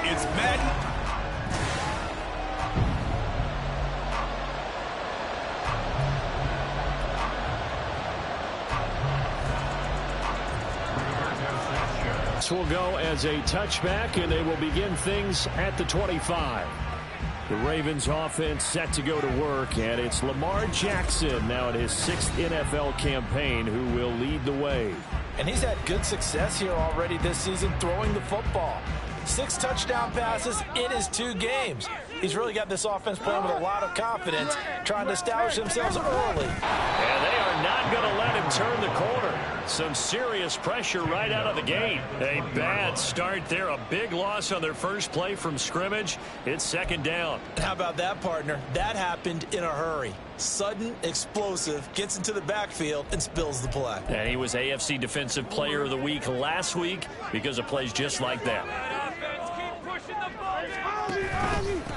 It's Madden. This will go as a touchback, and they will begin things at the 25. The Ravens offense set to go to work, and it's Lamar Jackson now in his 6th NFL campaign who will lead the way. And he's had good success here already this season throwing the football. 6 touchdown passes in his 2 games. He's really got this offense playing with a lot of confidence, trying to establish themselves early. And they are not going to let him turn the corner. Some serious pressure right out of the gate. A bad start there. A big loss on their first play from scrimmage. It's 2nd down. How about that, partner? That happened in a hurry. Sudden, explosive, gets into the backfield and spills the play. And he was AFC Defensive Player of the Week last week because of plays just like that.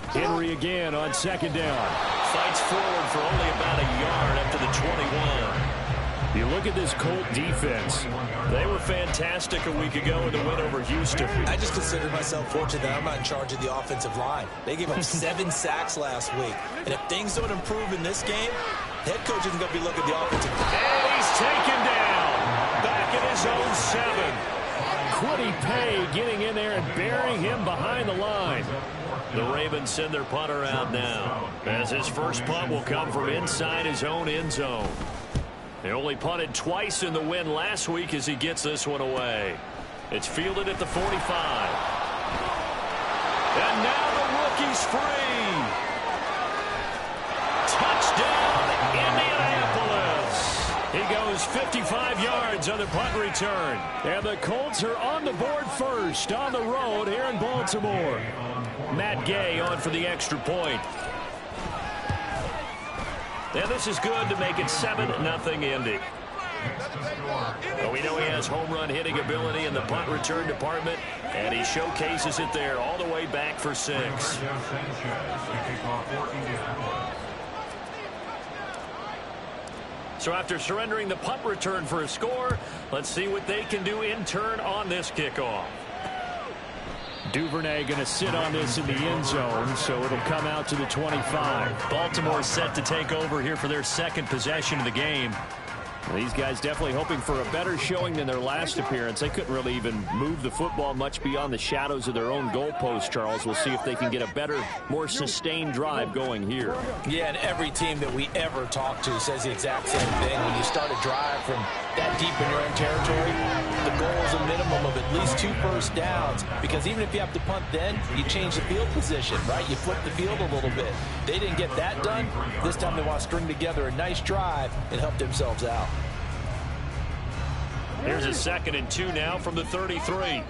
Henry again on 2nd down. Fights forward for only about a yard after the 21. You look at this Colt defense. They were fantastic a week ago in the win over Houston. I just considered myself fortunate that I'm not in charge of the offensive line. They gave up 7 sacks last week. And if things don't improve in this game, head coach isn't going to be looking at the offensive line. And he's taken down. Back at his own 7. Quiddy Pay getting in there and burying him behind the line. The Ravens send their punter out now, as his first punt will come from inside his own end zone. They only punted twice in the win last week as he gets this one away. It's fielded at the 45. And now the rookie's free. Touchdown, Indianapolis. He goes 55 yards on the punt return. And the Colts are on the board first on the road here in Baltimore. Matt Gay on for the extra point. And this is good to make it 7-0 Indy. Well, we know he has home run hitting ability in the punt return department, and he showcases it there all the way back for 6. So after surrendering the punt return for a score, let's see what they can do in turn on this kickoff. Duvernay going to sit on this in the end zone, so it'll come out to the 25. Baltimore set to take over here for their 2nd possession of the game. These guys definitely hoping for a better showing than their last appearance. They couldn't really even move the football much beyond the shadows of their own goalpost, Charles. We'll see if they can get a better, more sustained drive going here. Yeah, and every team that we ever talk to says the exact same thing. When you start a drive from that deep in your own territory, the goal is a minimum of at least 2 first downs, because even if you have to punt then, you change the field position, right? You flip the field a little bit. They didn't get that done. This time they want to string together a nice drive and help themselves out. Here's a 2nd and 2 now from the 33.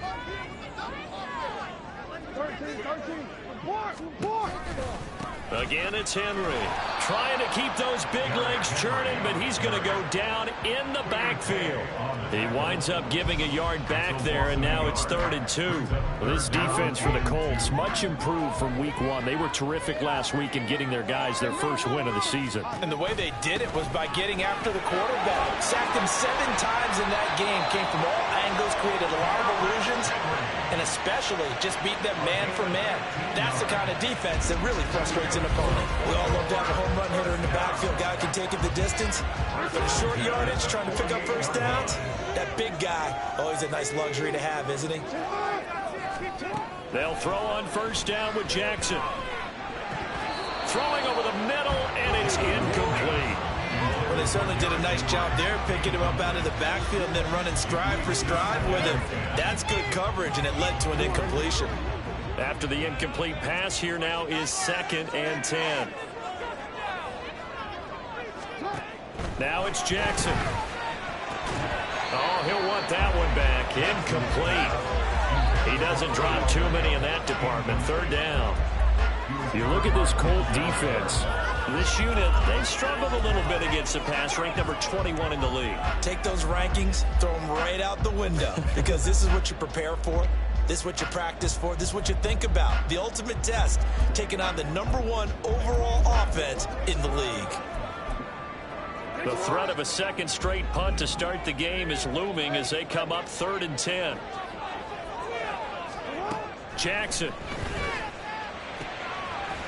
Again, it's Henry. Trying to keep those big legs churning, but he's going to go down in the backfield. He winds up giving a yard back there, and now it's 3rd and 2. Well, this defense for the Colts, much improved from week 1. They were terrific last week in getting their guys their first win of the season. And the way they did it was by getting after the quarterback. Sacked him 7 times in that game. Came from all angles, created a lot of illusions, and especially just beat them man for man. That's the kind of defense that really frustrates an opponent. We all love to have a home run hitter in the backfield. Guy can take it the distance. But a short yardage, trying to pick up first downs, that big guy, always a nice luxury to have, isn't he? They'll throw on first down with Jackson. Throwing over the middle, and it's incomplete. Well, they certainly did a nice job there, picking him up out of the backfield and then running stride for stride with him. That's good coverage, and it led to an incompletion. After the incomplete pass, here now is 2nd and 10. Now it's Jackson. Oh, he'll want that one back. Incomplete. He doesn't drop too many in that department. 3rd down. You look at this Colt defense. This unit, they struggled a little bit against the pass, ranked number 21 in the league. Take those rankings, throw them right out the window, because this is what you prepare for. This is what you practice for. This is what you think about. The ultimate test, taking on the #1 overall offense in the league. The threat of a 2nd straight punt to start the game is looming as they come up 3rd and 10. Jackson.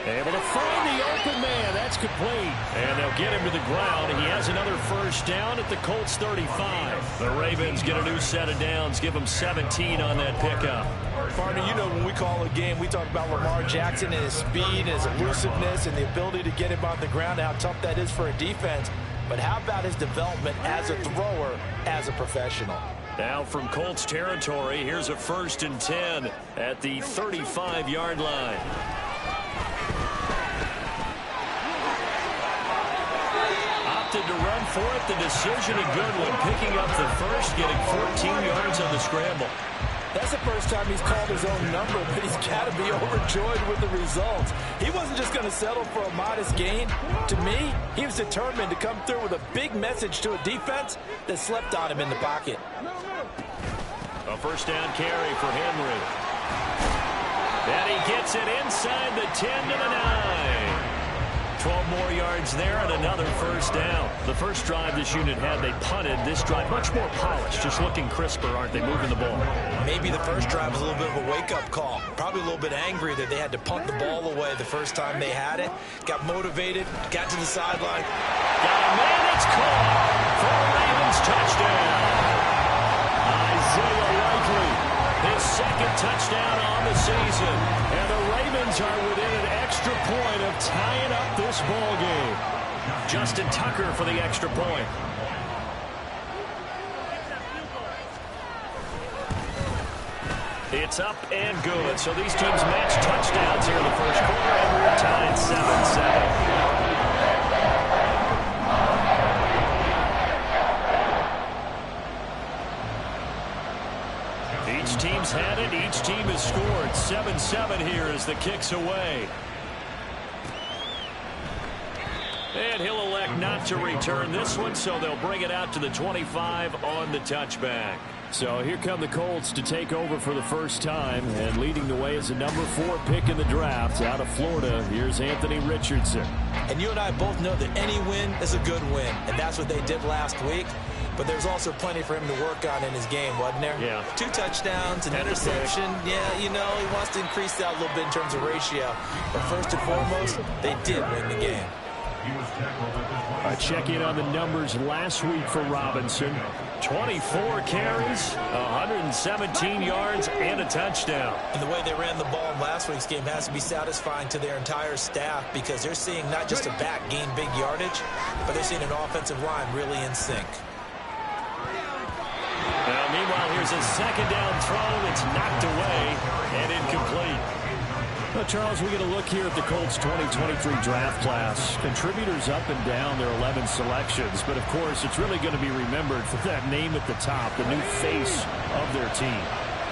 Able to find the open man. That's complete. And they'll get him to the ground. He has another first down at the Colts 35. The Ravens get a new set of downs. Give them 17 on that pickup. Partner, you know when we call a game, we talk about Lamar Jackson and his speed, his elusiveness, and the ability to get him on the ground, and how tough that is for a defense. But how about his development as a thrower, as a professional? Now from Colts territory, here's a 1st and 10 at the 35-yard line. Opted to run for it. The decision a good one. Picking up the first, getting 14 yards on the scramble. That's the first time he's called his own number, but he's got to be overjoyed with the results. He wasn't just going to settle for a modest gain. To me, he was determined to come through with a big message to a defense that slept on him in the pocket. A first down carry for Henry. And he gets it inside the 10 to the 9. 12 more yards there and another first down. The first drive this unit had, they punted. This drive much more polished, just looking crisper, aren't they, moving the ball? Maybe the first drive was a little bit of a wake-up call. Probably a little bit angry that they had to punt the ball away the first time they had it. Got motivated, got to the sideline. Got a man, it's caught for a Ravens touchdown. Isaiah Likely, his 2nd touchdown on the season. And the Ravens are within an extra point of tying up this ball game. Justin Tucker for the extra point. It's up and good. So these teams match touchdowns here in the first quarter, and we're tied 7-7. Each team's had it. Each team has scored. 7-7 here as the kick's away. And he'll elect not to return this one, so they'll bring it out to the 25 on the touchback. So here come the Colts to take over for the first time, and leading the way is a number 4 pick in the draft out of Florida. Here's Anthony Richardson. And you and I both know that any win is a good win, and that's what they did last week. But there's also plenty for him to work on in his game, wasn't there? Yeah. 2 touchdowns, an interception. Yeah, you know, he wants to increase that a little bit in terms of ratio. But first and foremost, they did win the game. Check in on the numbers last week for Robinson. 24 carries, 117 yards, and a touchdown. And the way they ran the ball in last week's game has to be satisfying to their entire staff because they're seeing not just a back gain big yardage, but they're seeing an offensive line really in sync. Now, meanwhile, here's a second down throw. It's knocked away and incomplete. Well, Charles, we get a look here at the Colts 2023 draft class. Contributors up and down their 11 selections. But, of course, it's really going to be remembered for that name at the top, the new face of their team.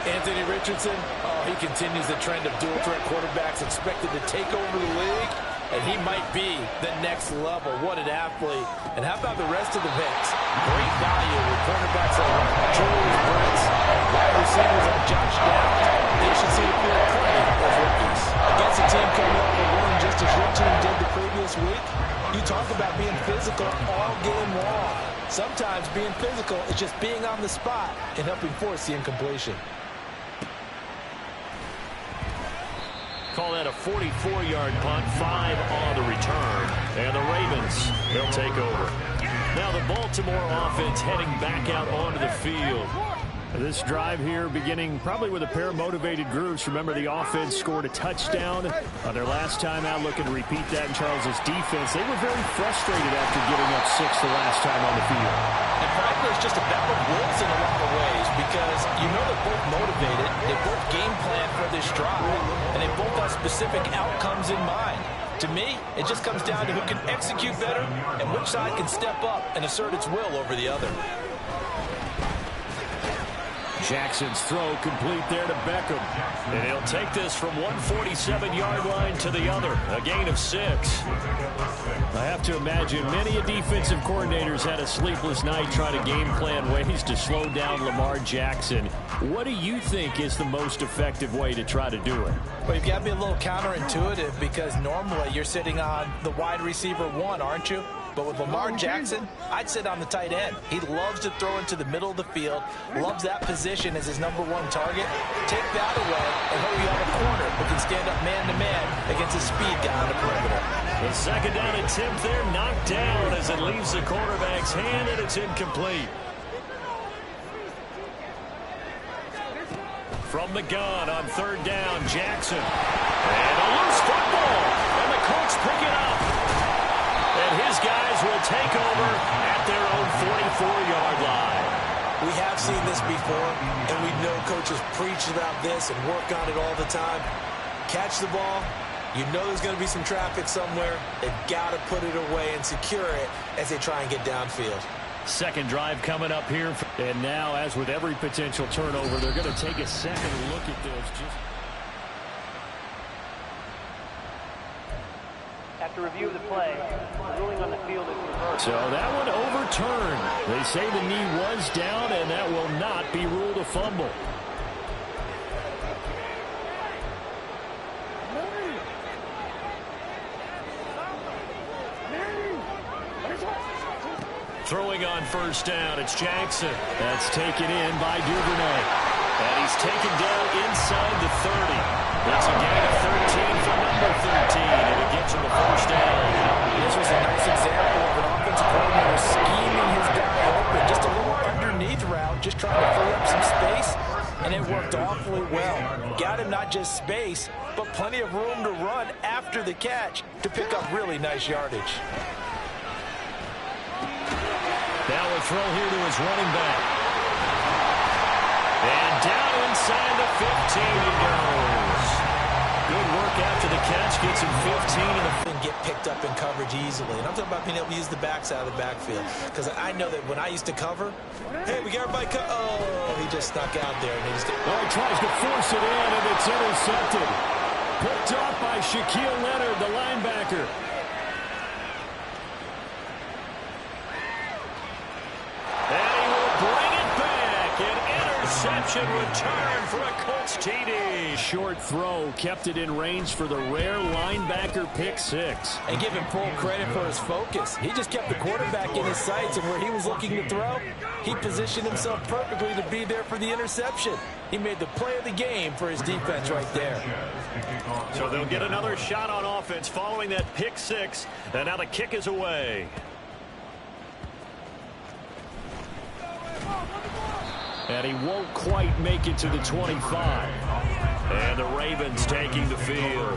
Anthony Richardson, he continues the trend of dual-threat quarterbacks expected to take over the league. And he might be the next level. What an athlete. And how about the rest of the picks? Great value with cornerbacks like Julius Brents, wide receivers like Josh Downs. They should see the field plenty as rookies. Against a team coming up with one just as your team did the previous week, you talk about being physical all game long. Sometimes being physical is just being on the spot and helping force the incompletion. Call that a 44-yard punt, 5 on the return. And the Ravens, they'll take over. Now the Baltimore offense heading back out onto the field. This drive here beginning probably with a pair of motivated groups. Remember, the offense scored a touchdown on their last time out, looking to repeat that in Charles's defense. They were very frustrated after giving up 6 the last time on the field. And frankly, it's just a battle of wills in a lot of ways because you know they're both motivated, they both game plan for this drive, and they both have specific outcomes in mind. To me, it just comes down to who can execute better and which side can step up and assert its will over the other. Jackson's throw complete there to Beckham. And he'll take this from 147-yard line to the other. A gain of 6. I have to imagine many a defensive coordinators had a sleepless night trying to game plan ways to slow down Lamar Jackson. What do you think is the most effective way to try to do it? Well, you've got to be a little counterintuitive because normally you're sitting on the wide receiver 1, aren't you? But with Lamar Jackson, I'd sit on the tight end. He loves to throw into the middle of the field, loves that position as his #1 target. Take that away, and hope you have a corner who can stand up man-to-man against a speed guy on the perimeter. The second down attempt there knocked down as it leaves the quarterback's hand, and it's incomplete. From the gun on third down, Jackson. And a loose football, and the Colts pick it up. And his guys will take over at their own 44-yard line. We have seen this before, and we know coaches preach about this and work on it all the time. Catch the ball. You know there's going to be some traffic somewhere. They've got to put it away and secure it as they try and get downfield. Second drive coming up here. And now, as with every potential turnover, they're going to take a second look at this. After review of the play, the ruling on the field is reversed. So that one overturned. They say the knee was down, and that will not be ruled a fumble. Throwing on first down, it's Jackson. That's taken in by Duvernay. And he's taken down inside the 30. That's a gain of 13 for number 13, and it gets him the first down. This was a nice example of an offensive coordinator scheming his guy open. Just a little underneath route, just trying to free up some space, and it worked awfully well. Got him not just space, but plenty of room to run after the catch to pick up really nice yardage. Now a throw here to his running back. And down inside the 15 he goes. Good work after the catch. Gets him 15. And get picked up in coverage easily. And I'm talking about being able to use the backs out of the backfield. Because I know that when I used to cover, hey, we got everybody oh, he just snuck out there. And he just he tries to force it in, and it's intercepted. Picked off by Shaquille Leonard, the linebacker. interception return for a Colts TD. Short throw kept it in range for the rare linebacker pick six. And give him full credit for his focus. He just kept the quarterback in his sights, and where he was looking to throw, he positioned himself perfectly to be there for the interception. He made the play of the game for his defense right there. So they'll get another shot on offense following that pick six, and now the kick is away. And he won't quite make it to the 25. And the Ravens taking the field.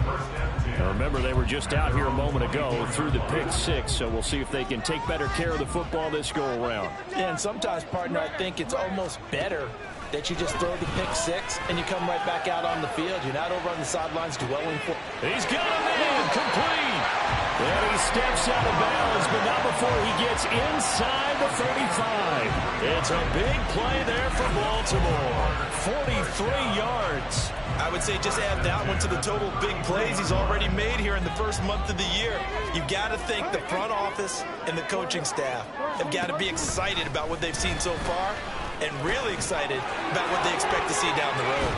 Now remember, they were just out here a moment ago through the pick six, so we'll see if they can take better care of the football this go-around. Yeah, and sometimes, partner, I think it's almost better that you just throw the pick six and you come right back out on the field. You're not over on the sidelines dwelling for. He's got a man complete. And he steps out of bounds, but not before he gets inside the 35. It's a big play there for Baltimore. 43 yards. I would say just add that one to the total big plays he's already made here in the first month of the year. You've got to think the front office and the coaching staff have got to be excited about what they've seen so far and really excited about what they expect to see down the road.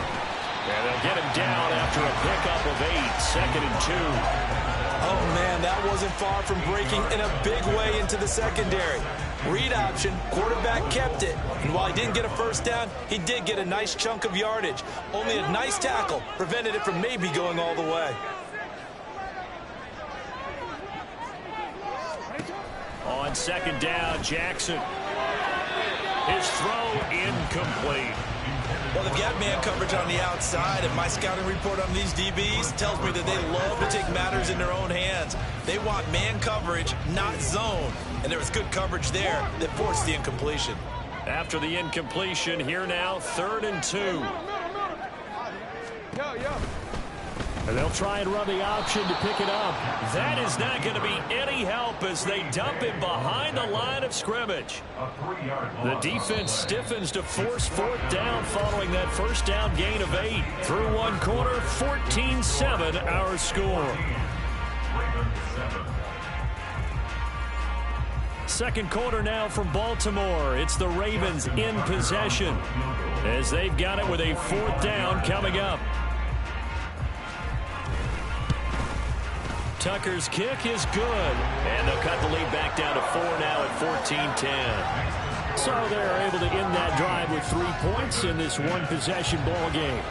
And they'll get him down after a pickup of 8, 2nd and 2. Oh, man, that wasn't far from breaking in a big way into the secondary. Read option, quarterback kept it, and while he didn't get a first down, he did get a nice chunk of yardage. Only a nice tackle prevented it from maybe going all the way. On 2nd down, Jackson. His throw incomplete. Well, they've got man coverage on the outside, and my scouting report on these DBs tells me that they love to take matters in their own hands. They want man coverage, not zone. And there was good coverage there that forced the incompletion. After the incompletion, here now, 3rd and 2. And they'll try and run the option to pick it up. That is not going to be any help as they dump him behind the line of scrimmage. The defense stiffens to force 4th down following that first down gain of 8. Through one quarter, 14-7 our score. Second quarter now from Baltimore. It's the Ravens in possession as they've got it with a 4th down coming up. Tucker's kick is good. And they'll cut the lead back down to 4 now at 14-10. So they're able to end that drive with 3 points in this one-possession ball game.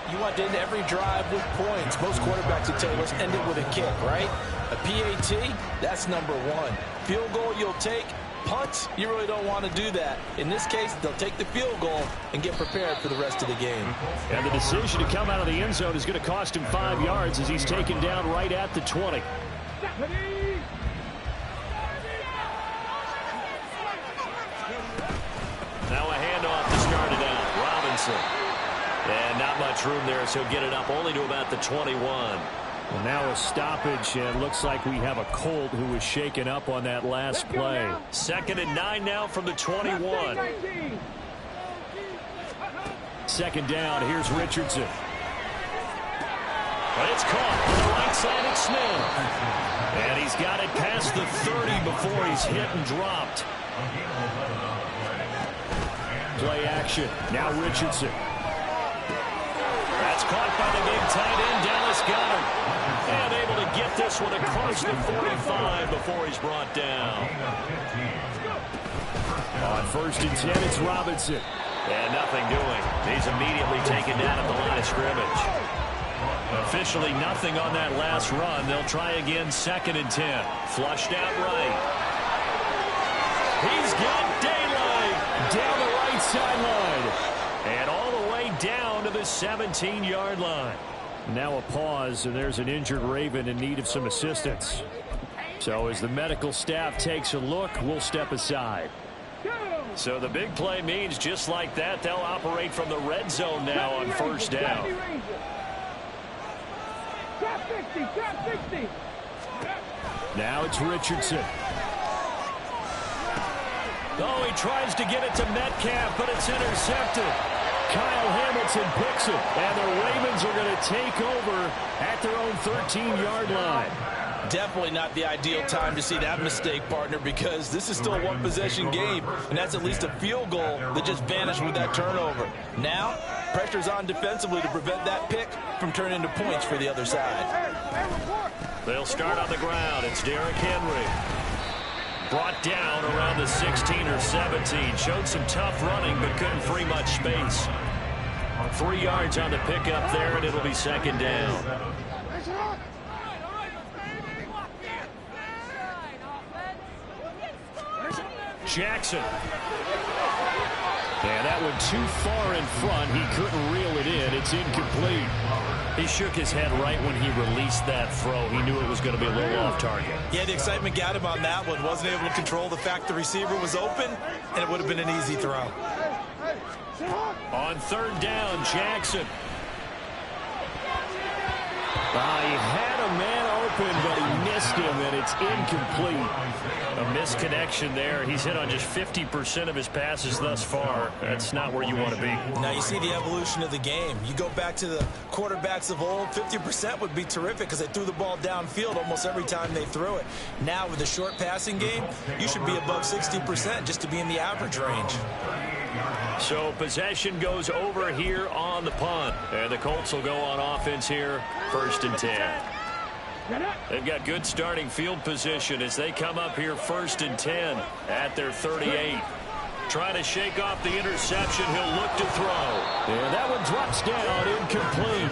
You want to end every drive with points. Most quarterbacks would tell you, let's end it with a kick, right? A PAT, that's number 1. Field goal you'll take. Punts, you really don't want to do that. In this case, they'll take the field goal and get prepared for the rest of the game. And the decision to come out of the end zone is going to cost him 5 yards as he's taken down right at the 20. Now a handoff to start it out. Robinson. And not much room there, so get it up only to about the 21. Well, now a stoppage, and looks like we have a Colt who was shaken up on that last play. 2nd and 9 now from the 21. 2nd down, here's Richardson. But it's caught on the right side of Smith. And he's got it past the 30 before he's hit and dropped. Play action, now Richardson. That's caught by the big tight end, Dallas Goedert. And able to get this one across the 45 before he's brought down. On 1st and 10, it's Robinson. And nothing doing. He's immediately taken down at the line of scrimmage. Officially nothing on that last run. They'll try again, 2nd and 10. Flushed out right. He's got daylight down the right sideline. And all the way down to the 17-yard line. Now a pause, and there's an injured Raven in need of some assistance. So as the medical staff takes a look, we'll step aside. So the big play means just like that, they'll operate from the red zone now on 1st down. Now it's Richardson. Oh, he tries to get it to Metcalf, but it's intercepted. Kyle Hamilton picks it, and the Ravens are going to take over at their own 13-yard line. Definitely not the ideal time to see that mistake, partner, because this is still a one-possession game, and that's at least a field goal that just vanished with that turnover. Now, pressure's on defensively to prevent that pick from turning into points for the other side. They'll start on the ground. It's Derrick Henry. Brought down around the 16 or 17. Showed some tough running, but couldn't free much space. 3 yards on the pickup there, and it'll be second down. Jackson. And that one too far in front. He couldn't reel it in. It's incomplete. He shook his head right when he released that throw. He knew it was going to be a little off target. Yeah, the excitement got him on that one. Wasn't able to control the fact the receiver was open, and it would have been an easy throw. On third down, Jackson. He had a man open, but he missed him, and it's incomplete. A misconnection there. He's hit on just 50% of his passes thus far. That's not where you want to be. Now you see the evolution of the game. You go back to the quarterbacks of old, 50% would be terrific because they threw the ball downfield almost every time they threw it. Now with the short passing game, you should be above 60% just to be in the average range. So possession goes over here on the punt. And the Colts will go on offense here, 1st and 10. They've got good starting field position as they come up here 1st and 10 at their 38. Trying to shake off the interception. He'll look to throw. And that one drops down, incomplete.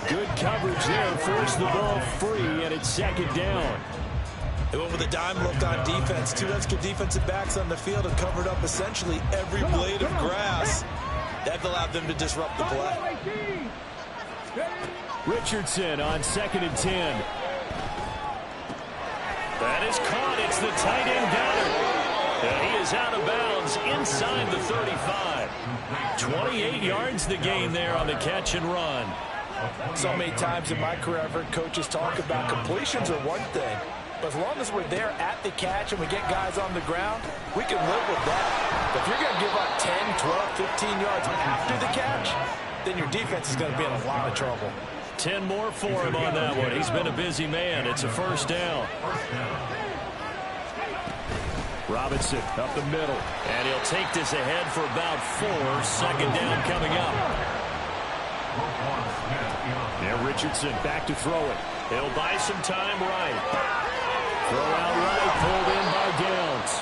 Good coverage there, forced the ball free, and it's second down. They went with a dime look on defense. 2 extra defensive backs on the field and covered up essentially every blade of grass. That allowed them to disrupt the play. Richardson on 2nd and 10. That is caught. It's the tight end Goddard. And he is out of bounds inside the 35. 28 yards the gain there on the catch and run. So many times in my career I've heard coaches talk about completions are one thing. But as long as we're there at the catch and we get guys on the ground, we can live with that. But if you're going to give up 10, 12, 15 yards after the catch, then your defense is going to be in a lot of trouble. 10 more for him on that one. He's been a busy man. It's a 1st down. Robinson up the middle. And he'll take this ahead for about 4. 2nd down coming up. Now Richardson back to throw it. He'll buy some time right. Throw out right, pulled in by Downs.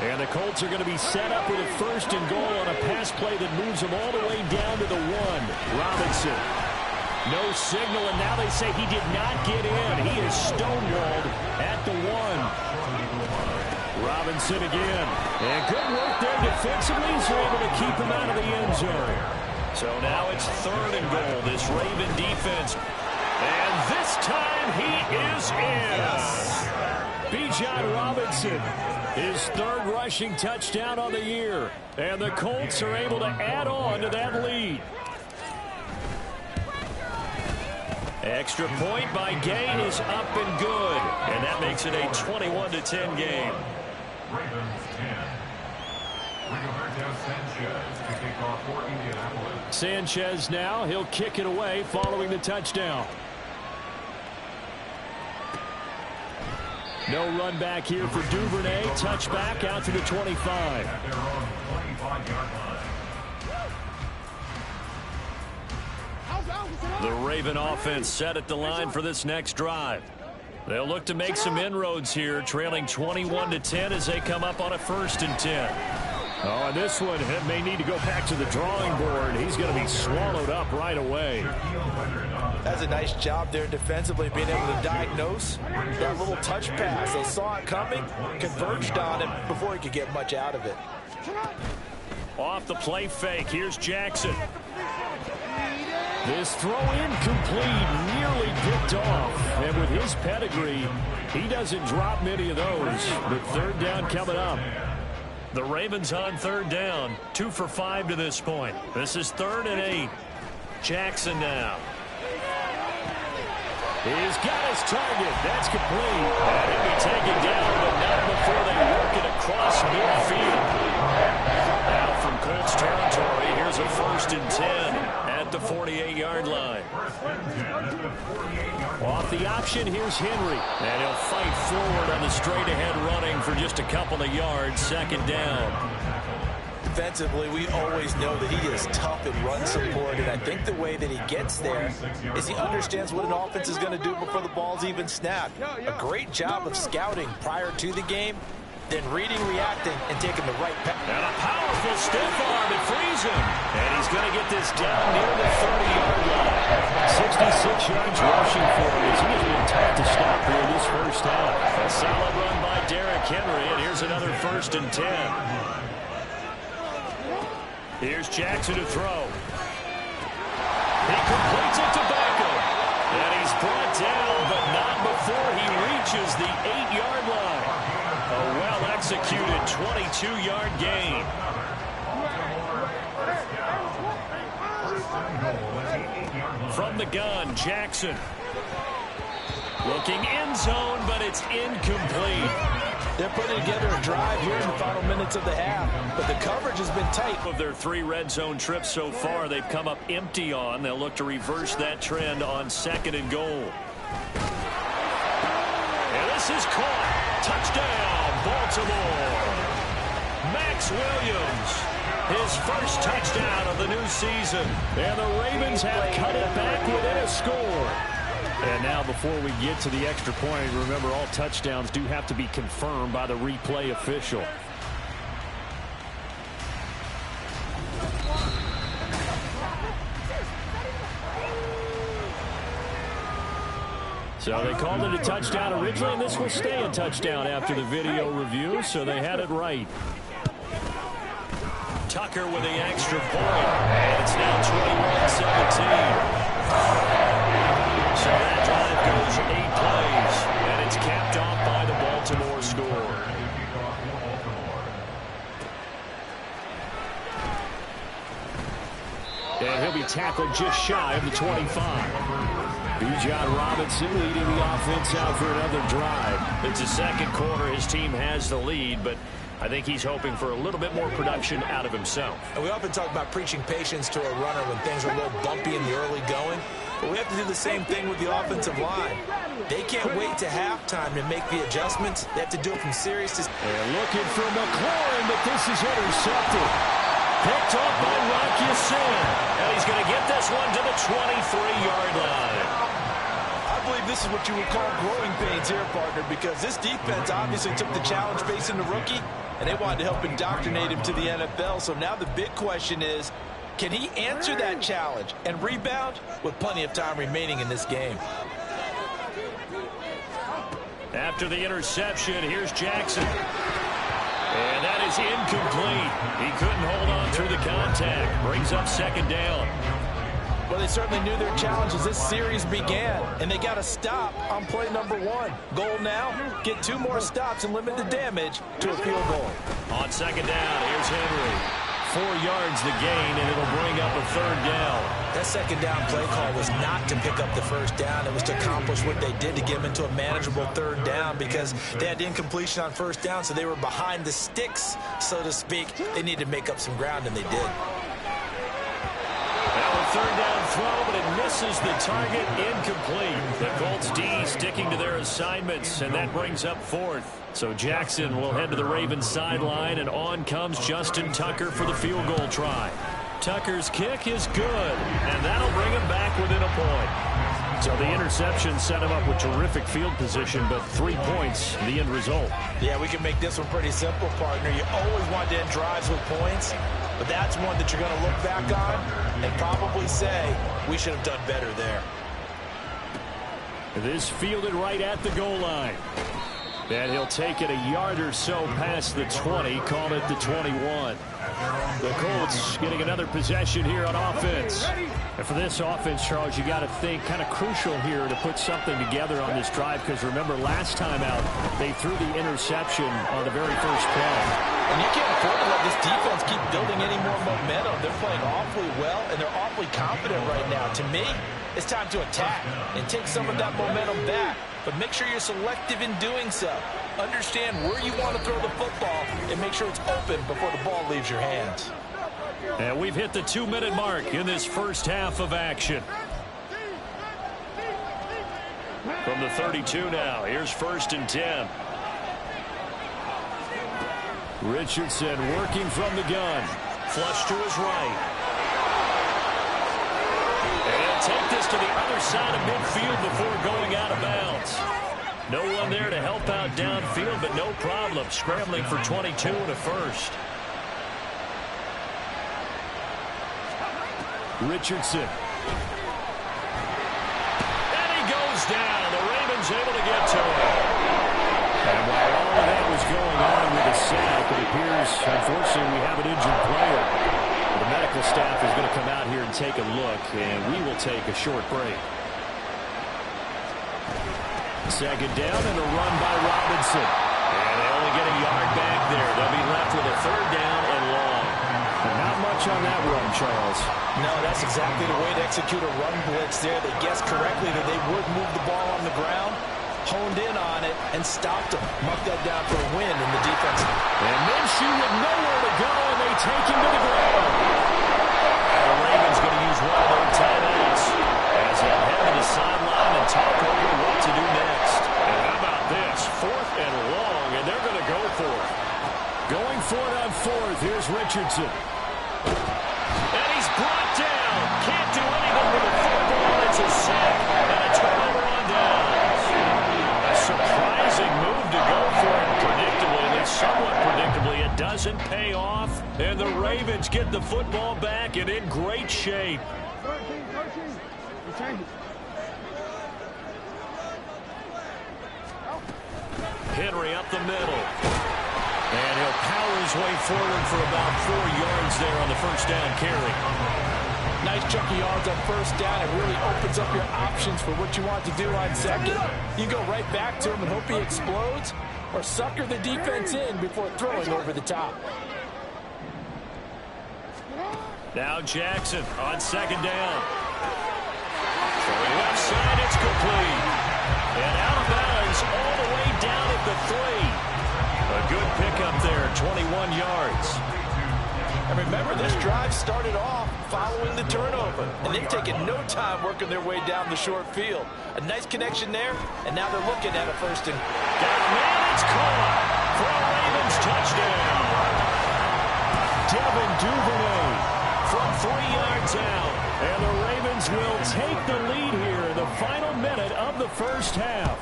And the Colts are going to be set up with a 1st and goal on a pass play that moves them all the way down to the 1. Robinson. No signal, and now they say he did not get in. He is stonewalled at the 1. Robinson again. And good work there defensively. He's able to keep him out of the end zone. So now it's 3rd and goal. This Raven defense. And this time he is in. Bijan Robinson, his 3rd rushing touchdown on the year. And the Colts are able to add on to that lead. Extra point by Gain is up and good. And that makes it a 21-10 game. Sanchez now, he'll kick it away following the touchdown. No run back here for Duvernay. Touchback out to the 25. The Raven offense set at the line for this next drive. They'll look to make some inroads here, trailing 21-10 as they come up on a 1st and 10. Oh, and this one may need to go back to the drawing board. He's going to be swallowed up right away. That's a nice job there defensively, being able to diagnose that little touch pass. They saw it coming, converged on him before he could get much out of it. Off the play fake, here's Jackson. This throw incomplete, nearly picked off. And with his pedigree, he doesn't drop many of those. But 3rd down coming up. The Ravens on 3rd down, 2 for 5 to this point. This is 3rd and 8. Jackson now. He's got his target. That's complete. And he'll be taken down, but not before they work it across across midfield. Now from Colts territory, here's a 1st and 10 at the 48-yard line. Off the option, here's Henry. And he'll fight forward on the straight-ahead running for just a couple of yards, 2nd down. Defensively, we always know that he is tough in run support, and I think the way that he gets there is he understands what an offense is going to do before the ball's even snapped. A great job of scouting prior to the game, then reading, reacting, and taking the right pass. And a powerful stiff arm, it frees him. And he's going to get this down near the 30-yard line. 66 yards rushing for him as he has been tough to stop here in this first half. A solid run by Derrick Henry, and here's another 1st and 10. Here's Jackson to throw. He completes it to Beckham. And he's brought down, but not before he reaches the 8-yard line. A well-executed 22-yard gain. From the gun, Jackson. Looking end zone, but it's incomplete. They're putting together a drive here in the final minutes of the half, but the coverage has been tight. Of their 3 red zone trips so far, they've come up empty on. They'll look to reverse that trend on 2nd and goal. And this is caught. Touchdown, Baltimore. Max Williams, his first touchdown of the new season. And the Ravens have cut it back within a score. And now before we get to the extra point, remember all touchdowns do have to be confirmed by the replay official. So they called it a touchdown originally, and this will stay a touchdown after the video review, so they had it right. Tucker with the extra point, and it's now 21-17. So that drive goes 8 plays, and it's capped off by the Baltimore score. And he'll be tackled just shy of the 25. Bijan Robinson leading the offense out for another drive. It's the 2nd quarter. His team has the lead, but I think he's hoping for a little bit more production out of himself. And we often talk about preaching patience to a runner when things are a little bumpy in the early going. But we have to do the same thing with the offensive line. They can't wait to halftime to make the adjustments. They have to do it from serious to... And looking for McLaurin, but this is intercepted. Picked off by Rock Ya-Sin. And he's going to get this one to the 23-yard line. I believe this is what you would call growing pains here, partner, because this defense obviously took the challenge facing the rookie, and they wanted to help indoctrinate him to the NFL. So now the big question is, can he answer that challenge and rebound with plenty of time remaining in this game? After the interception, here's Jackson. And that is incomplete. He couldn't hold on through the contact. Brings up 2nd down. Well, they certainly knew their challenge as this series began, and they got to stop on play number 1. Goal now, get 2 more stops and limit the damage to a field goal. On 2nd down, here's Henry. 4 yards the gain, and it'll bring up a 3rd down. That 2nd down play call was not to pick up the 1st down. It was to accomplish what they did to get them into a manageable 3rd down because they had incompletion on 1st down, so they were behind the sticks, so to speak. They needed to make up some ground, and they did. Now a 3rd down throw, but it misses the target, incomplete. The Colts D sticking to their assignments, and that brings up 4th. So Jackson will head to the Ravens sideline, and on comes Justin Tucker for the field goal try. Tucker's kick is good, and that'll bring him back within a point. So the interception set him up with terrific field position, but 3 points, the end result. Yeah, we can make this one pretty simple, partner. You always want to end drives with points, but that's one that you're going to look back on and probably say, we should have done better there. This fielded right at the goal line. And he'll take it a yard or so past the 20, call it the 21. The Colts getting another possession here on offense. And for this offense, Charles, you got to think kind of crucial here to put something together on this drive, because remember last time out they threw the interception on the very first play. And you can't afford to let this defense keep building any more momentum. They're playing awfully well, and they're awfully confident right now. To me, it's time to attack and take some of that momentum back. but make sure you're selective in doing so. Understand where you want to throw the football and make sure it's open before the ball leaves your hands. And we've hit the 2-minute mark in this first half of action. From the 32 now, here's 1st and 10. Richardson working from the gun. Flush to his right. And take this to the other side of midfield before going out of bounds. No one there to help out downfield, but no problem. Scrambling for 22 and a first. Richardson. And he goes down. The Ravens able to get to him. And while all of that was going on with the setup, it appears, unfortunately, we have an injured player. The medical staff is going to come out here and take a look, and we will take a short break. 2nd down and a run by Robinson. And they only get a yard back there. They'll be left with a 3rd down and long. And not much on that run, Charles. No, that's exactly the way to execute a run blitz there. They guessed correctly that they would move the ball on the ground, honed in on it, and stopped him. Mark that down for a win in the defense. And Minshew with nowhere to go, and they take him to the ground. And the Ravens going to use one of their timeouts as they head to the sideline and talk over what to do next. And how about this? 4th and long, and they're going to go for it. Going for it on 4th. Here's Richardson. And he's brought down. Can't do anything with the football. It's a sack and a turnover on downs. A surprising move to go for it predictably, at least somewhat predictably. It doesn't pay off, and the Ravens get the football back and in great shape. Henry up the middle. And he'll power his way forward for about 4 yards there on the 1st down carry. Nice chunk of yards on 1st down. It really opens up your options for what you want to do on 2nd. You go right back to him and hope he explodes, or sucker the defense in before throwing over the top. Now Jackson on 2nd down. From the left side, it's complete. And out of bounds all the way down at the 3. A good pickup there, 21 yards. And remember, this drive started off following the turnover, and they've taken no time working their way down the short field. A nice connection there, and now they're looking at a 1st and... Got a man, it's caught for a Ravens touchdown. Devin Duvernay from 3 yards out, and the Ravens will take the lead here in the final minute of the 1st half.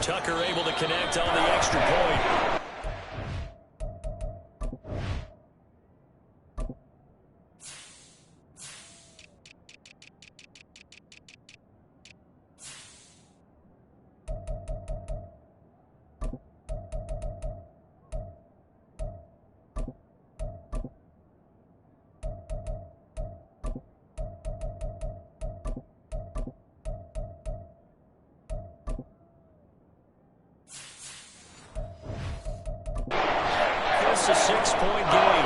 Tucker able to connect on the extra point. It's a 6-point game.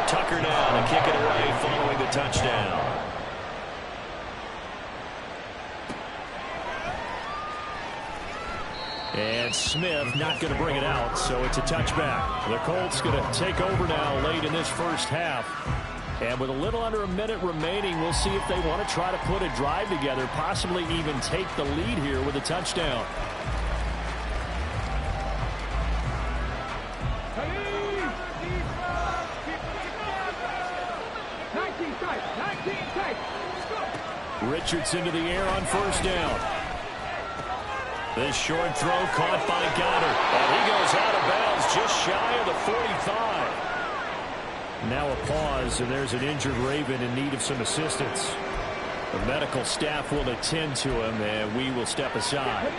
Tucker now to kick it away following the touchdown. And Smith not going to bring it out, so it's a touchback. The Colts going to take over now late in this 1st half. And with a little under a minute remaining, we'll see if they want to try to put a drive together, possibly even take the lead here with a touchdown. Richardson to the air on 1st down. This short throw caught by Goddard. And he goes out of bounds just shy of the 45. Now a pause, and there's an injured Raven in need of some assistance. The medical staff will attend to him, and we will step aside.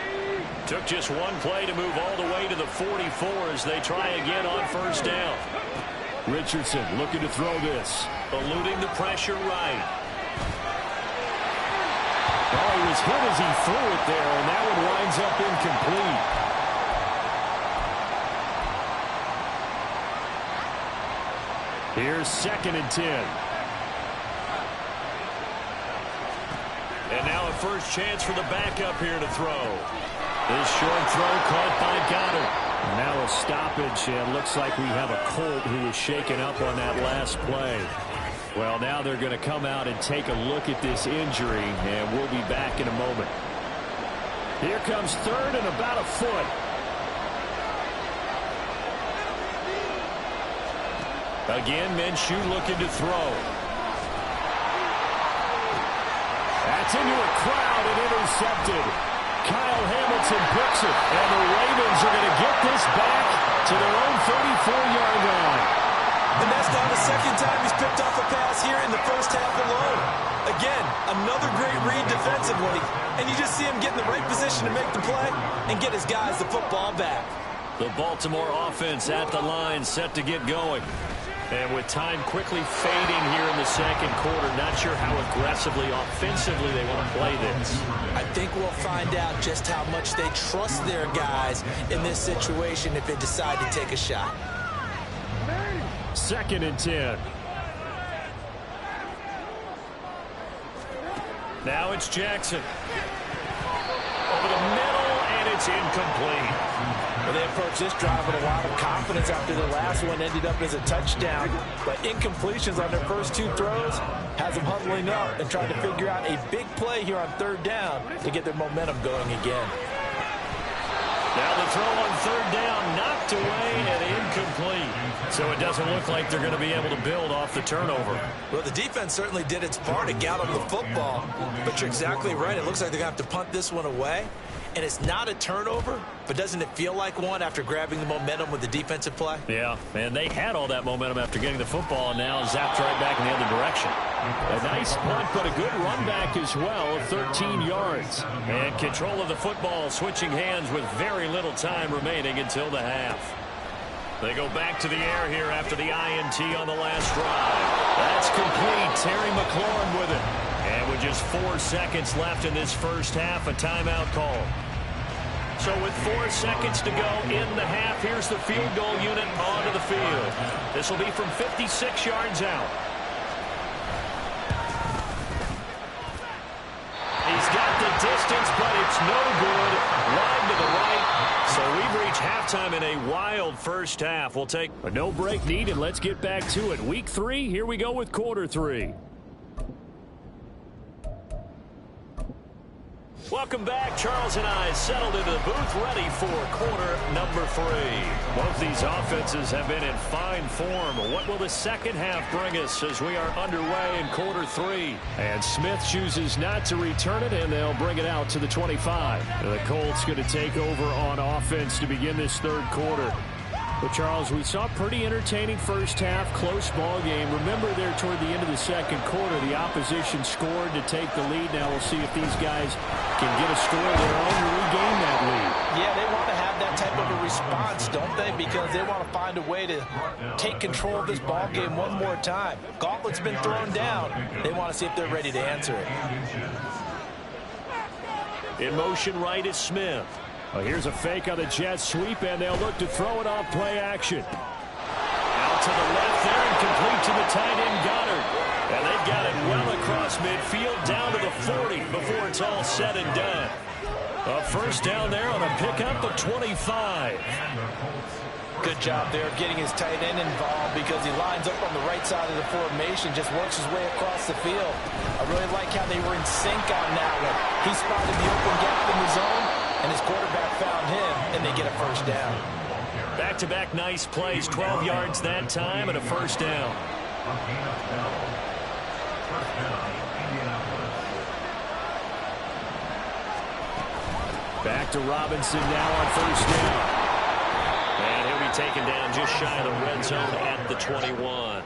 Took just one play to move all the way to the 44 as they try again on 1st down. Richardson looking to throw this. Eluding the pressure right. Oh, he was hit as he threw it there, and that one winds up incomplete. Here's 2nd and 10. And now a first chance for the backup here to throw. This short throw caught by Goddard. Now a stoppage, and looks like we have a Colt who was shaken up on that last play. Well, now they're going to come out and take a look at this injury, and we'll be back in a moment. Here comes third and about a foot. Again, Minshew looking to throw. That's into a crowd and intercepted. Kyle Hamilton picks it, and the Ravens are going to get this back to their own 34-yard line. And that's now the second time he's picked off a pass here in the first half alone. Again, another great read defensively, and you just see him get in the right position to make the play and get his guys the football back. The Baltimore offense at the line, set to get going. And with time quickly fading here in the second quarter, not sure how aggressively, offensively they want to play this. I think we'll find out just how much they trust their guys in this situation if they decide to take a shot. 2nd and 10. Now it's Jackson. Over the middle, and it's incomplete. Well, they approached this drive with a lot of confidence after the last one ended up as a touchdown. But incompletions on their first two throws has them huddling up and trying to figure out a big play here on 3rd down to get their momentum going again. Now the throw on 3rd down, knocked away and incomplete. So it doesn't look like they're going to be able to build off the turnover. Well, the defense certainly did its part to gallop the football. But you're exactly right. It looks like they're going to have to punt this one away. And it's not a turnover, but doesn't it feel like one after grabbing the momentum with the defensive play? Yeah, and they had all that momentum after getting the football, and now zapped right back in the other direction. A nice punt, but a good run back as well, 13 yards. And control of the football, switching hands with very little time remaining until the half. They go back to the air here after the INT on the last drive. That's complete. Terry McLaurin with it. And with just 4 seconds left in this first half, a timeout call. So with 4 seconds to go in the half, here's the field goal unit onto the field. This will be from 56 yards out. He's got the distance, but it's no good. Wide to the right. So we've reached halftime in a wild first half. We'll take a no break needed. Let's get back to it. Week 3, here we go with quarter 3. Welcome back. Charles and I settled into the booth, ready for quarter number 3. Both these offenses have been in fine form. What will the second half bring us as we are underway in quarter 3? And Smith chooses not to return it, and they'll bring it out to the 25. The Colts going to take over on offense to begin this third quarter. But, Charles, we saw a pretty entertaining first half, close ball game. Remember there toward the end of the second quarter, the opposition scored to take the lead. Now we'll see if these guys can get a score of their own and regain that lead. Yeah, they want to have that type of a response, don't they? Because they want to find a way to take control of this ball game one more time. Gauntlet's been thrown down. They want to see if they're ready to answer it. In motion right is Smith. Well, here's a fake on the jet sweep, and they'll look to throw it off play action. Out to the left there and complete to the tight end Goddard. And they've got it well across midfield down to the 40 before it's all said and done. A first down there on a pickup of 25. Good job there getting his tight end involved because he lines up on the right side of the formation, just works his way across the field. I really like how they were in sync on that one. He spotted the open gap in the zone, and his quarterback found him, and they get a first down. Back-to-back nice plays, 12 yards that time, and a first down. Back to Robinson now on first down. And he'll be taken down just shy of the red zone at the 21.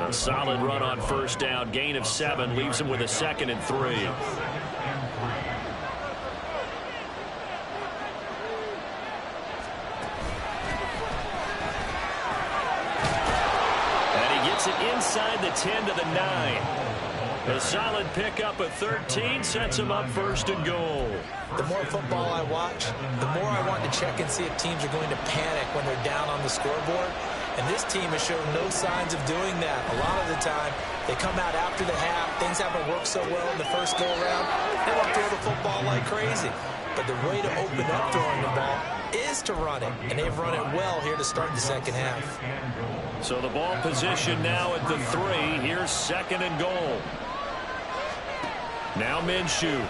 A solid run on first down, gain of 7, leaves him with a 2nd and 3. It inside the 10 to the 9. A solid pickup at 13 sets him up first and goal. The more football I watch, the more I want to check and see if teams are going to panic when they're down on the scoreboard. And this team has shown no signs of doing that. A lot of the time, they come out after the half. Things haven't worked so well in the first go-around. They want to throw the football like crazy. But the way to open up throwing the ball is to run it. And they've run it well here to start the second half. So the ball position now at the 3. Here's second and goal. Now Minshew.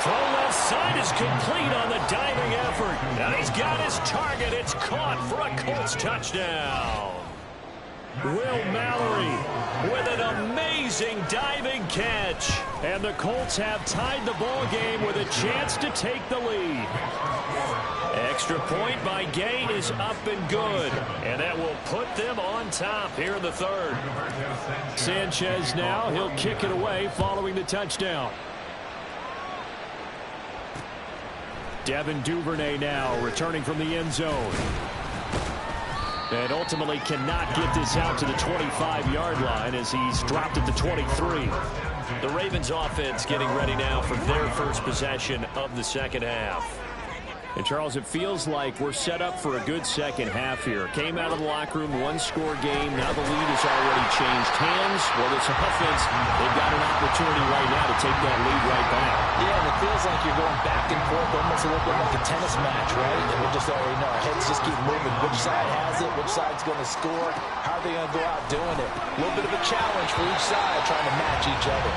Throw left side is complete on the diving effort. And he's got his target. It's caught for a Colts touchdown. Will Mallory with an amazing diving catch. And the Colts have tied the ball game with a chance to take the lead. Extra point by Gain is up and good. And that will put them on top here in the third. Sanchez now. He'll kick it away following the touchdown. Devin Duvernay now returning from the end zone. And ultimately cannot get this out to the 25-yard line as he's dropped at the 23. The Ravens offense getting ready now for their first possession of the second half. And, Charles, it feels like we're set up for a good second half here. Came out of the locker room, one-score game. Now the lead has already changed hands. Well, this offense, they've got an opportunity right now to take that lead right back. Yeah, and it feels like you're going back and forth, almost a little bit like a tennis match, right? And we just already know our heads just keep moving. Which side has it? Which side's going to score? How are they going to go out doing it? A little bit of a challenge for each side trying to match each other.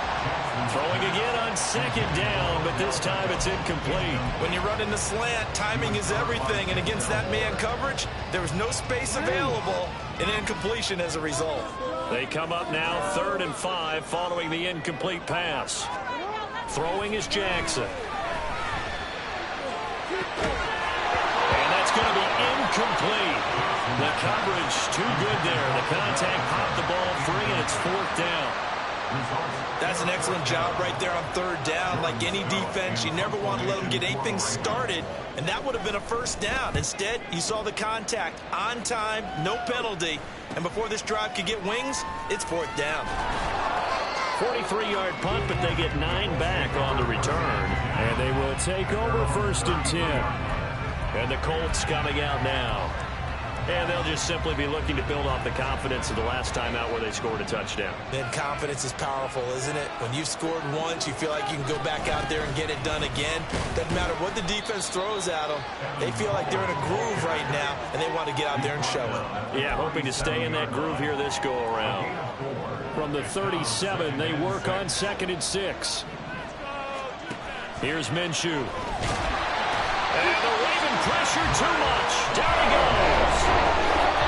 Throwing again on second down, but this time it's incomplete. When you run in the slant, timing is everything, and against that man coverage, there was no space available, and incompletion as a result. They come up now 3rd and 5 following the incomplete pass. Throwing is Jackson. And that's going to be incomplete. The coverage too good there. The contact popped the ball free, and it's 4th down. That's an excellent job right there on 3rd down. Like any defense, you never want to let them get anything started, and that would have been a first down. Instead, you saw the contact on time, no penalty, and before this drive could get wings, it's 4th down. 43-yard punt, but they get 9 back on the return, and they will take over 1st and 10. And the Colts coming out now. And they'll just simply be looking to build off the confidence of the last time out where they scored a touchdown. Then confidence is powerful, isn't it? When you've scored once, you feel like you can go back out there and get it done again. Doesn't matter what the defense throws at them. They feel like they're in a groove right now, and they want to get out there and show it. Yeah, hoping to stay in that groove here this go-around. From the 37, they work on 2nd and 6. Here's Minshew. And the Raven pressure too much. Down he goes.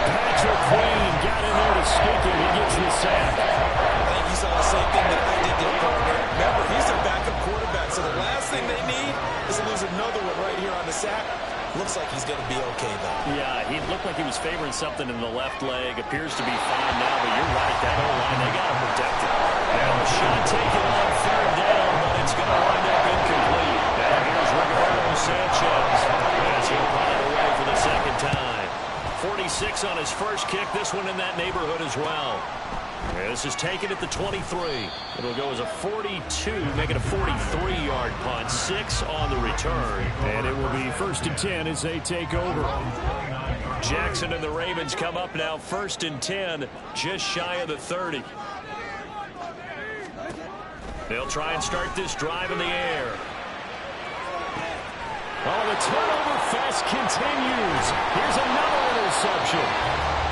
Patrick Queen got in there to stick him. He gets the sack. I think you saw the same thing that I did there, partner. Remember, he's their backup quarterback, so the last thing they need is to lose another one right here on the sack. Looks like he's going to be okay, though. Yeah, he looked like he was favoring something in the left leg. Appears to be fine now, but you're right. That O-line, they got to protect it. Now a shot taken on 3rd down, but it's going to wind up incomplete. And here's Ricardo Sanchez as he'll punt it away for the second time. 46 on his first kick. This one in that neighborhood as well. This is taken at the 23. It'll go as a 42, make it a 43-yard punt. 6 on the return. And it will be 1st and 10 as they take over. Jackson and the Ravens come up now 1st and 10, just shy of the 30. They'll try and start this drive in the air. Oh, the turnover fest continues. Here's another interception.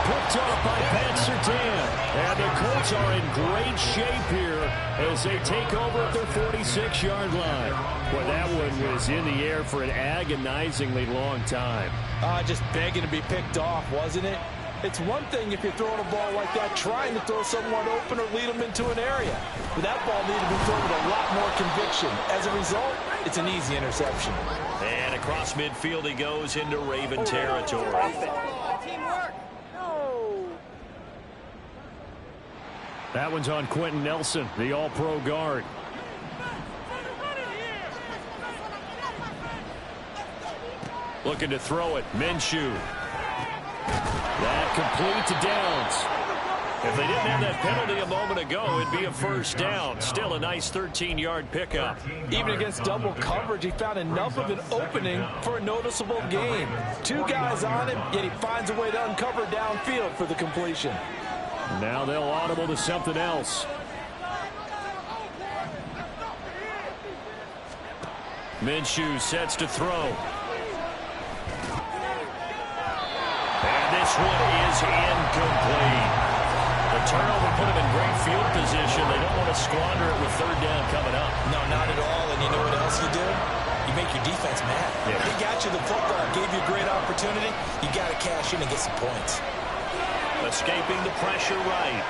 Picked up by Pat Surtain. And the Colts are in great shape here as they take over at their 46-yard line. Well, that one was in the air for an agonizingly long time. Just begging to be picked off, wasn't it? It's one thing if you're throwing a ball like that, trying to throw someone open or lead them into an area. But that ball needed to be thrown with a lot more conviction. As a result, it's an easy interception. And across midfield he goes into Raven territory. Teamwork. No. That one's on Quentin Nelson, the all-pro guard. Looking to throw it. Minshew. That complete to Downs. If they didn't have that penalty a moment ago, it'd be a first down. Still a nice 13-yard pickup. Even against double coverage, he found enough of an opening for a noticeable gain. Two guys on him, yet he finds a way to uncover downfield for the completion. Now they'll audible to something else. Minshew sets to throw. And this one is incomplete. The turnover put him in great field position. They don't want to squander it with third down coming up. No, not at all. And you know what else you do? You make your defense mad. Yeah. They got you the football, gave you a great opportunity. You got to cash in and get some points. Escaping the pressure right.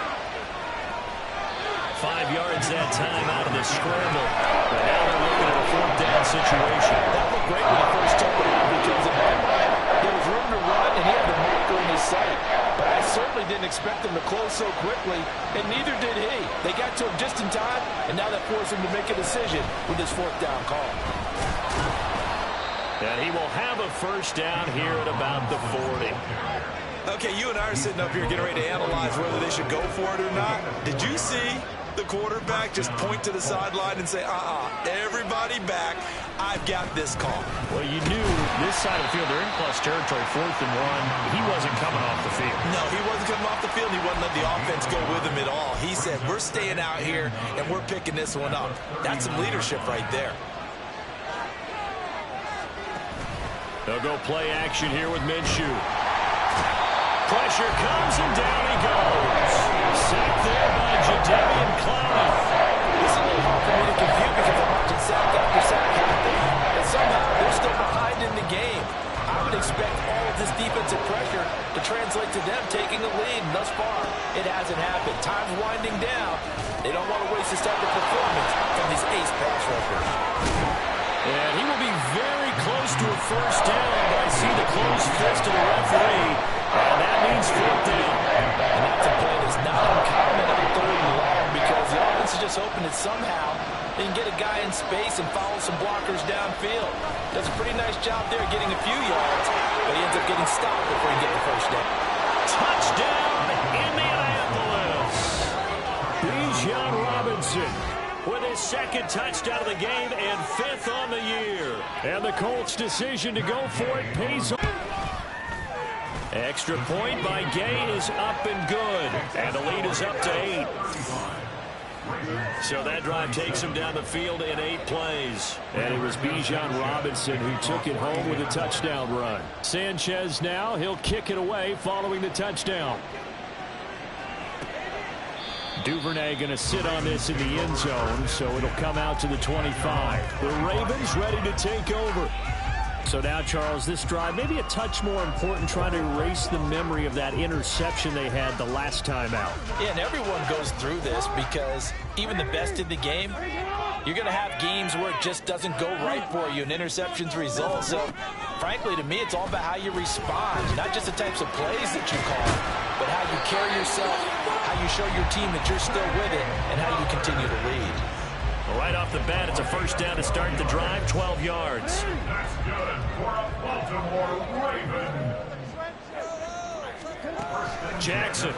5 yards that time out of the scramble. But now they're looking at a fourth down situation. That looked great when he first took it out because in my mind, there was room to run and he had the marker in his sight. But I certainly didn't expect him to close so quickly, and neither did he. They got to him just in time, and now that forced him to make a decision with his fourth down call. And he will have a first down here at about the 40. Okay, you and I are sitting up here getting ready to analyze whether they should go for it or not. Did you see the quarterback just point to the sideline and say, everybody back, I've got this call? Well, you knew this side of the field, they're in plus territory, 4th and 1. He wasn't coming off the field. No, he wasn't coming off the field. He wasn't letting the offense go with him at all. He said, we're staying out here, and we're picking this one up. That's some leadership right there. They'll go play action here with Minshew. Pressure comes, and down he goes. Sacked there by Jadeveon Clowney. This is a little hard for me to compute because I'm watching sack after sack happen, and somehow they're still behind in the game. I would expect all of this defensive pressure to translate to them taking a lead. Thus far, it hasn't happened. Time's winding down. They don't want to waste this type of performance from these ace pass rushers. And he will be very close to a first down, but I see the closed fist of the referee, and that means fourth down. And that's a play that's not uncommon on 3rd and long because the offense is just hoping that somehow they can get a guy in space and follow some blockers downfield. Does a pretty nice job there getting a few yards, but he ends up getting stopped before he gets the first down. Touchdown, Indianapolis. Bijan Robinson with his second touchdown of the game and 5th on the year. And the Colts' decision to go for it pays off. Extra point by Gay is up and good. And the lead is up to 8. So that drive takes him down the field in 8 plays. And it was Bijan Robinson who took it home with a touchdown run. Sanchez now, he'll kick it away following the touchdown. Duvernay going to sit on this in the end zone, so it'll come out to the 25. The Ravens ready to take over. So now, Charles, this drive maybe a touch more important, trying to erase the memory of that interception they had the last time out. Yeah, and everyone goes through this because even the best in the game, you're going to have games where it just doesn't go right for you and interceptions result. So, frankly, to me, it's all about how you respond, not just the types of plays that you call, but how you carry yourself, how you show your team that you're still with it, and how you continue to lead. Well, right off the bat, it's a first down to start the drive, 12 yards. That's good for a Baltimore Raven. Jackson.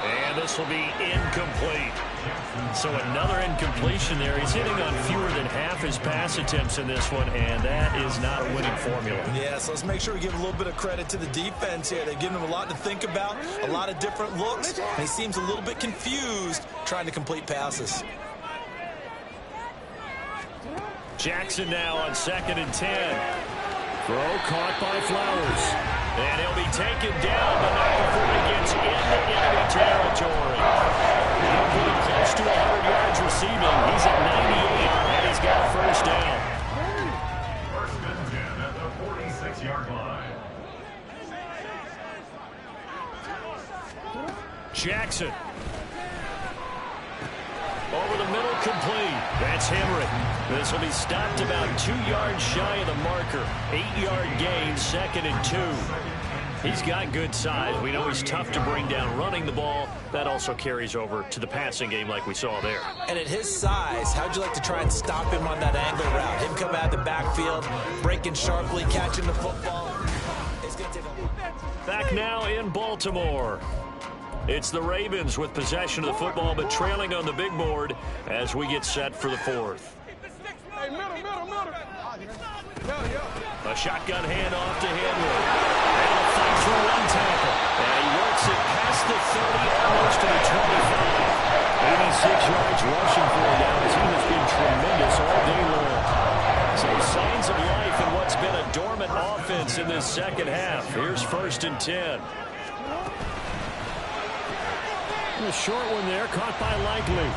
And this will be incomplete. So another incompletion there. He's hitting on fewer than half his pass attempts in this one, and that is not a winning formula. Yeah, so let's make sure we give a little bit of credit to the defense here. They've given him a lot to think about, a lot of different looks, and he seems a little bit confused trying to complete passes. Jackson now on 2nd and 10. Throw caught by Flowers. And he'll be taken down, but not before he gets into enemy territory. Now getting close to 100 yards receiving. He's at 98, and he's got a first down. First and 10 at the 46-yard line. Jackson. Over the middle, complete. That's Henry. This will be stopped about 2 yards shy of the marker. 8-yard gain, 2nd and 2. He's got good size. We know he's tough to bring down running the ball. That also carries over to the passing game like we saw there. And at his size, how'd you like to try and stop him on that angle route? Him come out of the backfield, breaking sharply, catching the football. It's going to take a... Back now in Baltimore. It's the Ravens with possession of the football, but trailing on the big board as we get set for the fourth. A shotgun handoff to Henry. And a fight through one tackle. And he works it past the 30, almost to the 25. 86 yards rushing for him now as he has been tremendous all day long. So signs of life in what's been a dormant offense in this second half. Here's 1st and 10. A short one there, caught by Likely.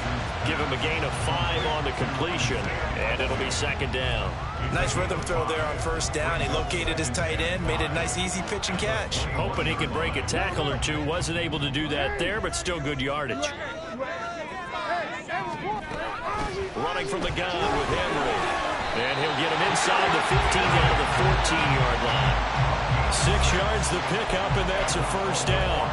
Give him a gain of 5 on the completion, and it'll be 2nd down. Nice rhythm throw there on 1st down. He located his tight end, made it a nice easy pitch and catch. Hoping he could break a tackle or two. Wasn't able to do that there, but still good yardage. Running from the gun with Henry. And he'll get him inside the 15 down to the 14-yard line. 6 yards the pickup, and that's a 1st down.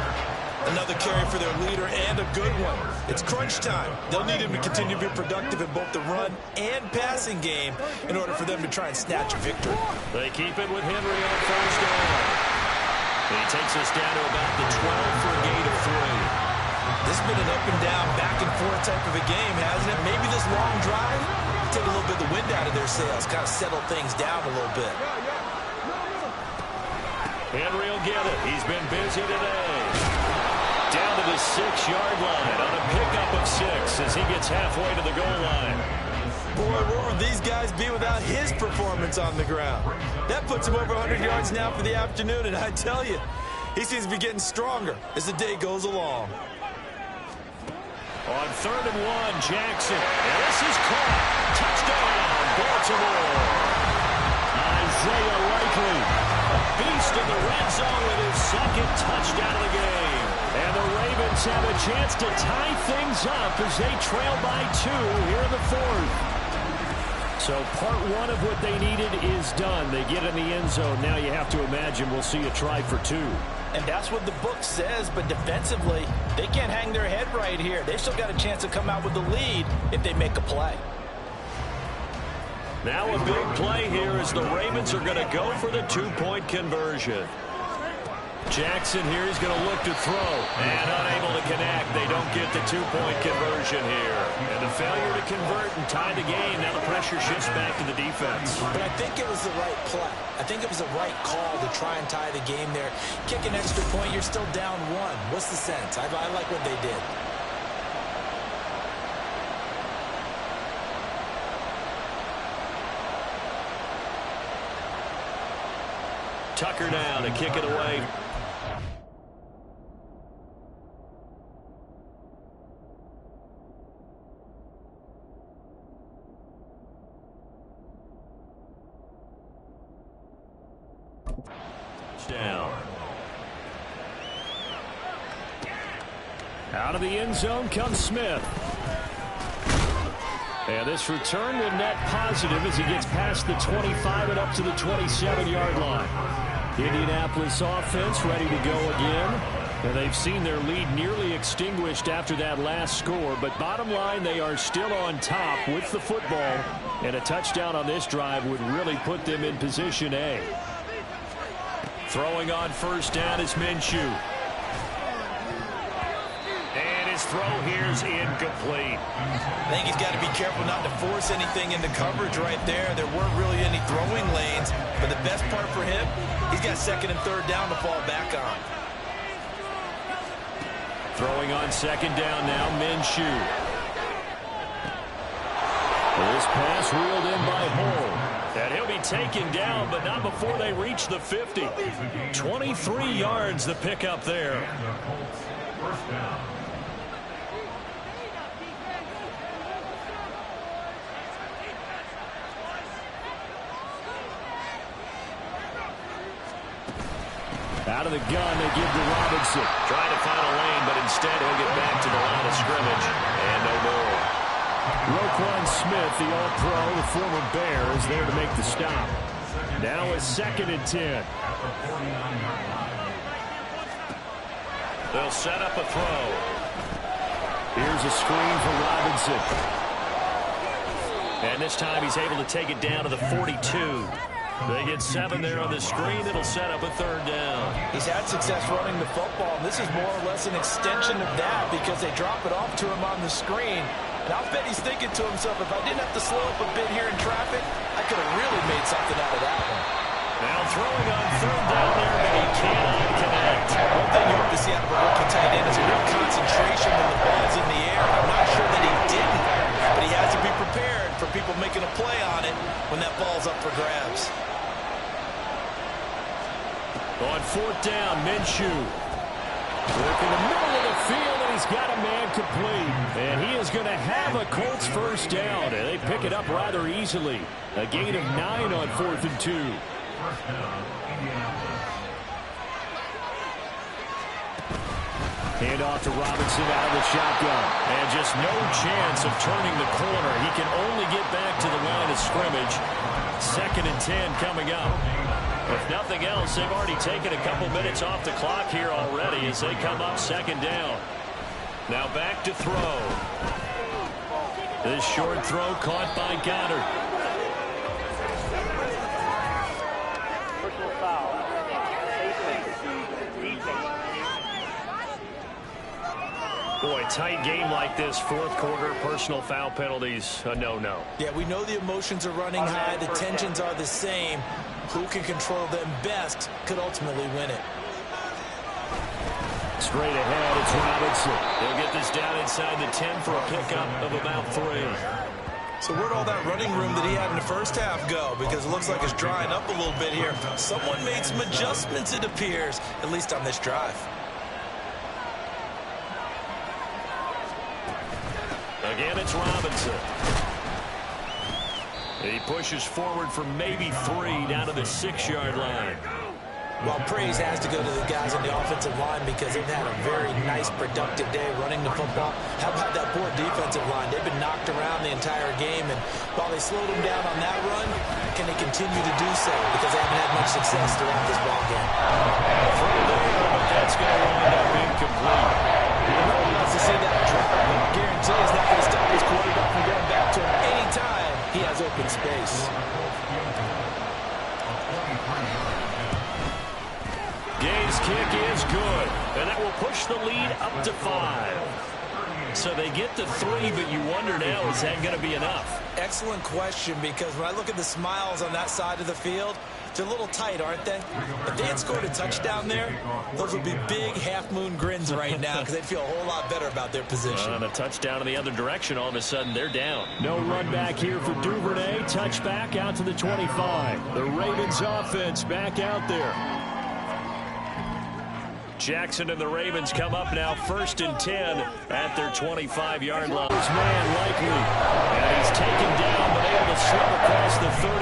Another carry for their leader and a good one. It's crunch time. They'll need him to continue to be productive in both the run and passing game in order for them to try and snatch a victory. They keep it with Henry on 1st down. He takes us down to about the 12 for a gain of 3. This has been an up and down, back and forth type of a game, hasn't it? Maybe this long drive take a little bit of the wind out of their sails, kind of settle things down a little bit. Henry will get it. He's been busy today. Down to the 6-yard line on a pickup of 6 as he gets halfway to the goal line. Boy, where would these guys be without his performance on the ground? That puts him over 100 yards now for the afternoon, and I tell you, he seems to be getting stronger as the day goes along. On 3rd and 1, Jackson. And this is caught. Touchdown, Baltimore. Isaiah Likely, a beast in the red zone with his 2nd touchdown of the game. And the Ravens have a chance to tie things up as they trail by 2 here in the 4th. So part 1 of what they needed is done. They get in the end zone. Now you have to imagine we'll see a try for 2. And that's what the book says, but defensively, they can't hang their head right here. They've still got a chance to come out with the lead if they make a play. Now a big play here as the Ravens are going to go for the 2-point conversion. Jackson here is going to look to throw and unable to connect. They don't get the 2-point conversion here. And a failure to convert and tie the game. Now the pressure shifts back to the defense. But I think it was the right play. I think it was the right call to try and tie the game there. Kick an extra point, you're still down 1. What's the sense? I like what they did. Tucker down to kick it away. Down. Out of the end zone comes Smith. And this return will net positive as he gets past the 25 and up to the 27-yard line. Indianapolis offense ready to go again. And they've seen their lead nearly extinguished after that last score. But bottom line, they are still on top with the football. And a touchdown on this drive would really put them in position A. Throwing on 1st down is Minshew. And his throw here is incomplete. I think he's got to be careful not to force anything into coverage right there. There weren't really any throwing lanes. But the best part for him, he's got 2nd and 3rd down to fall back on. Throwing on 2nd down now, Minshew. This pass reeled in by Hall. And he'll be taken down, but not before they reach the 50. 23 yards the pickup there. Out of the gun, they give to Robinson. Trying to find a lane, but instead he'll get back to the line of scrimmage. And no more. Roquan Smith, the All-Pro, the former Bear, is there to make the stop. Now a 2nd and 10. They'll set up a throw. Here's a screen for Robinson. And this time he's able to take it down to the 42. They get 7 there on the screen. It'll set up a 3rd down. He's had success running the football, and this is more or less an extension of that because they drop it off to him on the screen. And I'll bet he's thinking to himself, if I didn't have to slow up a bit here in traffic, I could have really made something out of that one. Now throwing on 3rd down there, but he cannot connect. One thing you hope to see out of a rookie tight end is a real concentration when the ball's in the air. I'm not sure that he didn't, but he has to be prepared for people making a play on it when that ball's up for grabs. On 4th down, Minshew. Working the middle of the field, and he's got a man complete. And he is going to have a Colts 1st down, and they pick it up rather easily. A gain of 9 on 4th and 2. Hand off to Robinson out of the shotgun. And just no chance of turning the corner. He can only get back to the line of scrimmage. 2nd and 10 coming up. If nothing else, they've already taken a couple minutes off the clock here already as they come up 2nd down. Now back to throw. This short throw caught by Goddard. Personal foul. Boy, tight game like this, 4th quarter, personal foul penalties, a no-no. Yeah, we know the emotions are running high. The tensions are the same. Who can control them best could ultimately win it. Straight ahead, it's Robinson. They'll get this down inside the 10 for a pickup of about 3. So where'd all that running room that he had in the first half go? Because it looks like it's drying up a little bit here. Someone made some adjustments, it appears, at least on this drive. Again, it's Robinson. He pushes forward for maybe 3 down to the 6-yard line. Well, praise has to go to the guys on the offensive line because they've had a very nice, productive day running the football. How about that poor defensive line? They've been knocked around the entire game, and while they slowed them down on that run, can they continue to do so? Because they haven't had much success throughout this ball game. Through there, but that's going to wind up incomplete. No one wants to see that drop. I guarantee he's not going to stop his quarterback from going back to him anytime he has open space. Gay's kick is good, and that will push the lead up to 5. So they get to 3, but you wonder now, is that going to be enough? Excellent question, because when I look at the smiles on that side of the field, they're a little tight, aren't they? If they had scored a touchdown there, those would be big half-moon grins right now because they'd feel a whole lot better about their position. On a touchdown in the other direction, all of a sudden they're down. No run back here for Duvernay. Touchback out to the 25. The Ravens offense back out there. Jackson and the Ravens come up now 1st and 10 at their 25-yard line. Man likely. And he's taken down, but able to slip across the 35.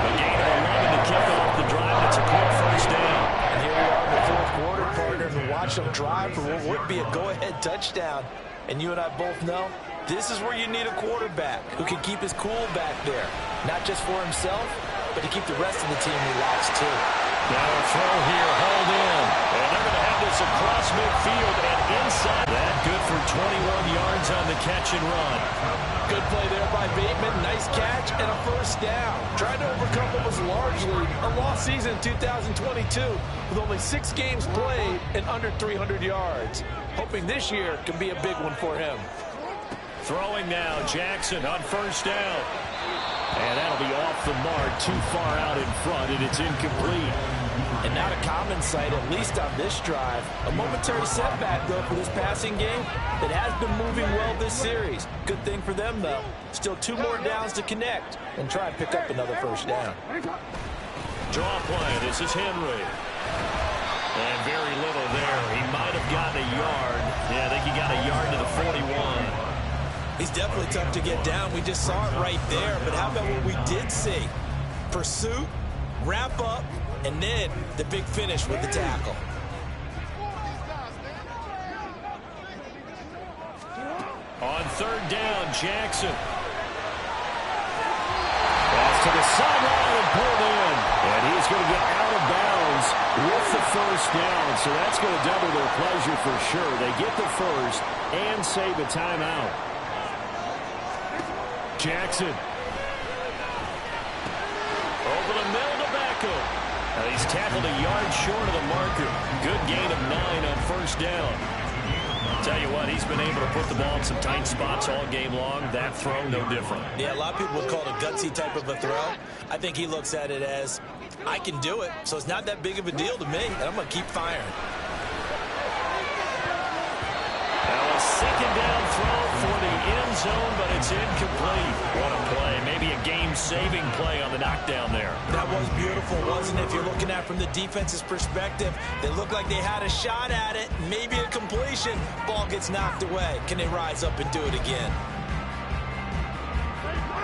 A gain of 11 to kick off the drive. It's a quick 1st down. And here we are in the 4th quarter, partner, and watch them drive for what would be a go-ahead touchdown. And you and I both know this is where you need a quarterback who can keep his cool back there. Not just for himself, but to keep the rest of the team relaxed, too. Now a throw here, hauled in. And they're going to have this across midfield and inside. That good for 21 yards on the catch and run. Good play there by Bateman. Nice catch and a 1st down. Trying to overcome what was largely a lost season in 2022 with only 6 games played and under 300 yards. Hoping this year can be a big one for him. Throwing now, Jackson on 1st down. And that'll be off the mark, too far out in front, and it's incomplete. And not a common sight, at least on this drive. A momentary setback, though, for this passing game that has been moving well this series. Good thing for them, though. Still 2 more downs to connect and try and pick up another 1st down. Draw play. This is Henry. And very little there. He might have gotten a yard. Yeah, I think he got a yard to the 41. He's definitely tough to get down. We just saw it right there. But how about what we did see? Pursuit, wrap up, and then the big finish with the tackle. On 3rd down, Jackson. Pass to the sideline and pulled in. And he's going to get out of bounds with the 1st down. So that's going to double their pleasure for sure. They get the 1st and save a timeout. Jackson. Over the tackled a yard short of the marker. Good gain of 9 on first down. Tell you what, he's been able to put the ball in some tight spots all game long. That throw, no different. Yeah, a lot of people would call it a gutsy type of a throw. I think he looks at it as, I can do it, so it's not that big of a deal to me, and I'm going to keep firing. Now a second down throw for the end zone, but it's incomplete. What a play. Maybe a game-saving play on the knockdown there. That was beautiful, wasn't it? If you're looking at it from the defense's perspective, they looked like they had a shot at it, maybe a completion. Ball gets knocked away. Can they rise up and do it again?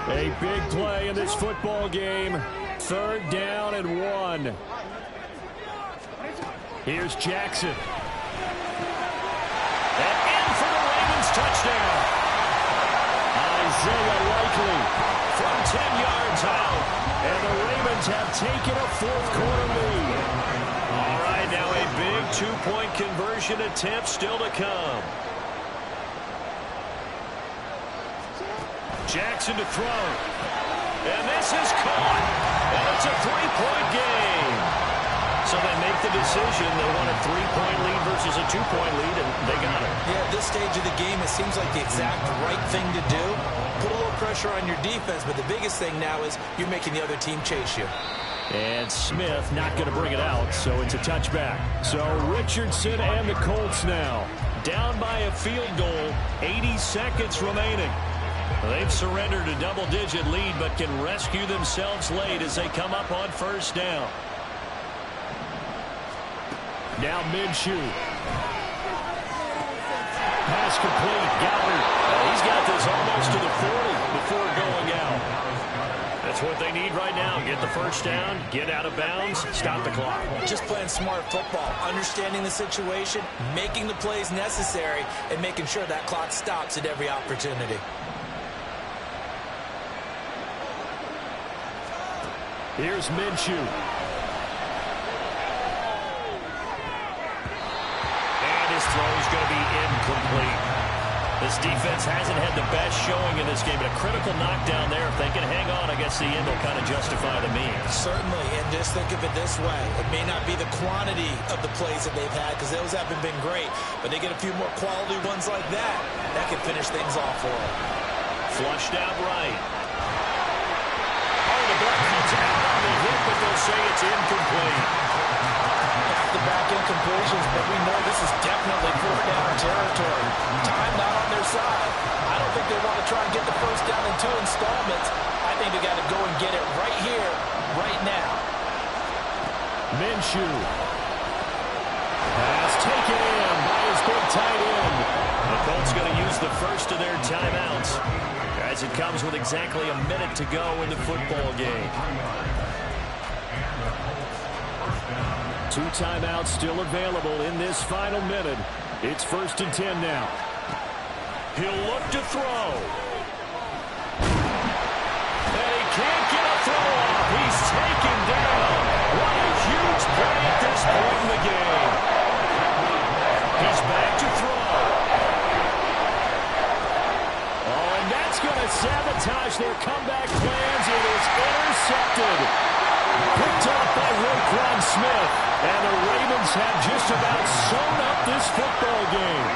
A big play in this football game. 3rd down and 1. Here's Jackson. And in for the Ravens touchdown. Isaiah Likely from 10 yards out. And the Ravens have taken a 4th quarter lead. All right, now a big 2-point conversion attempt still to come. Jackson to throw. And this is caught. And it's a 3-point game. So they make the decision. They want a 3-point lead versus a 2-point lead, and they got it. Yeah, at this stage of the game, it seems like the exact right thing to do. Put a little pressure on your defense, but the biggest thing now is you're making the other team chase you. And Smith not going to bring it out, so it's a touchback. So Richardson and the Colts now. Down by a field goal, 80 seconds remaining. They've surrendered a double-digit lead, but can rescue themselves late as they come up on first down. Now Minshew. Pass complete. Goddard. He's got this almost to the 40 before going out. That's what they need right now. Get the first down, get out of bounds, stop the clock. Just playing smart football, understanding the situation, making the plays necessary, and making sure that clock stops at every opportunity. Here's Minshew. And his throw is going to be incomplete. This defense hasn't had the best showing in this game, but a critical knockdown there. If they can hang on, I guess the end will kind of justify the means. Certainly, and just think of it this way. It may not be the quantity of the plays that they've had, because those haven't been great, but they get a few more quality ones like that. That can finish things off for them. Flushed out right. Oh, the ball comes out on the hit, but they'll say it's incomplete. Back-to-back incompletions, but we know this is definitely 4th-down territory. Time not on their side. I don't think they want to try and get the first down in 2 installments. I think they got to go and get it right here, right now. Minshew. Pass taken in by his big tight end. The Colts going to use the first of their timeouts as it comes with exactly a minute to go in the football game. 2 timeouts still available in this final minute. It's 1st and 10 now. He'll look to throw. And he can't get a throw off. He's taken down. What a huge play at this point in the game. He's back to throw. Oh, and that's going to sabotage their comeback plans. It is intercepted. Picked up by Roquan Smith. And the Ravens have just about sewn up this football game.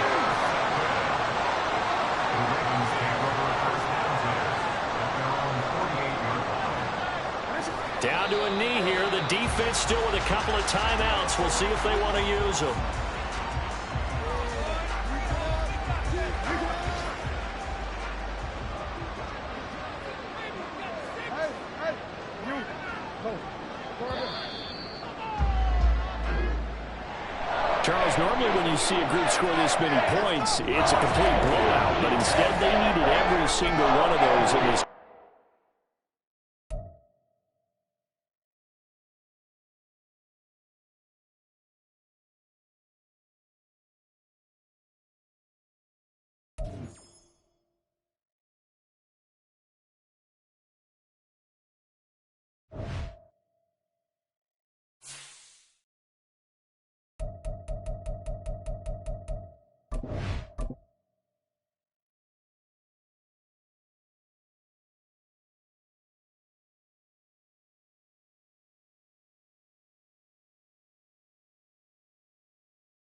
Down to a knee here. The defense still with a couple of timeouts. We'll see if they want to use them. Charles, normally when you see a group score this many points, it's a complete blowout, but instead they needed every single one of those in this.